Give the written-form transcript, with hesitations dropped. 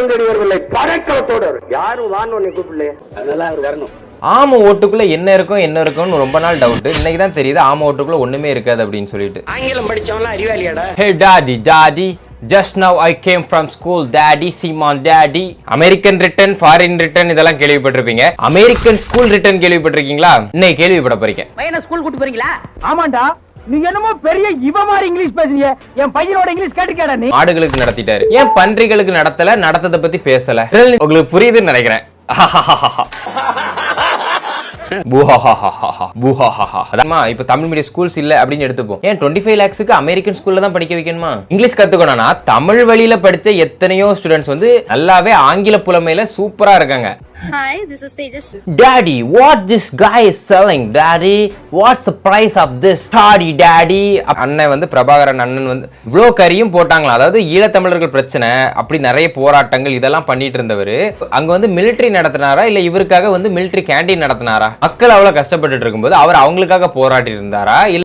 பட்டம் தேடி வரவில்லை, படைக்கலத்தோடு யாரும் வான்னு உன்னை கூப்பிடலையே, அதனால அவர் வரணும். ஆம ஓட்டுக்குள்ள என்ன இருக்கும்னு ரொம்ப நாள் டவுட். இன்னைக்கு தான் தெரியுது ஆம ஓட்டுக்குள்ள ஒண்ணுமே இருக்காது அப்படின்னு சொல்லிட்டு. ஆங்கிலம் படிச்சவன்லாம் அறிவாளியாடா. ஹே daddy just now I came from school daddy, Simon daddy. American return, foreign return இதெல்லாம் கேள்விப்பட்டிருப்பீங்க. American school return கேள்விப்பட்டிருக்கீங்களா? இன்னைக்கு கேள்விப்பட போறீங்க. பையனை ஸ்கூல் கூட்டி போறீங்களா? ஆமாண்டா. நீங்க என்னமோ பெரிய இவ மாதிரி இங்கிலீஷ் பேசுறீங்க. என் பையனோட இங்கிலீஷ் கேட்டுக்கடா நீ. ஆடுகளுக்கு நடத்திட்டாரு. ஏன் பன்றிகளுக்கு நடத்தல, நடத்தத பத்தி பேசல? உங்களுக்கு புரியுதுன்னு நினைக்கிறேன். இப்ப தமிழ் மீடியம் ஸ்கூல்ஸ் இல்ல அப்படின்னு எடுத்துப்போம். ஏன் 25 lakhsக்கு அமெரிக்கன் ஸ்கூல்ல தான் படிக்க வைக்கணுமா? இங்கிலீஷ் கத்துக்கணும்னா தமிழ் வழியில படிச்ச எத்தனையோ ஸ்டூடெண்ட்ஸ் வந்து நல்லாவே ஆங்கில புலமையில சூப்பரா இருக்காங்க. Hi, this is Tejas. Daddy, what this guy is selling? Daddy, what's the price of this? Daddy. அண்ணன் வந்து பிரபாகரன் அண்ணன் வந்து இவ்ளோ கரியும் போட்டாங்களா. அதாவது ஈழத்தமிழர்கள் பிரச்சனை அப்படி நிறைய போராட்டங்கள் இதெல்லாம் பண்ணிட்டு இருந்தவர் அங்க வந்து மிலிட்டரி நடத்தினாரா இல்ல இவருக்காக வந்து மிலிட்டரி கேண்டீன் நடத்தினாரா? மக்கள் அவ்வளவு கஷ்டப்பட்டு இருக்கும்போது அவர் அவங்களுக்காக போராடி இருந்தாரா இல்ல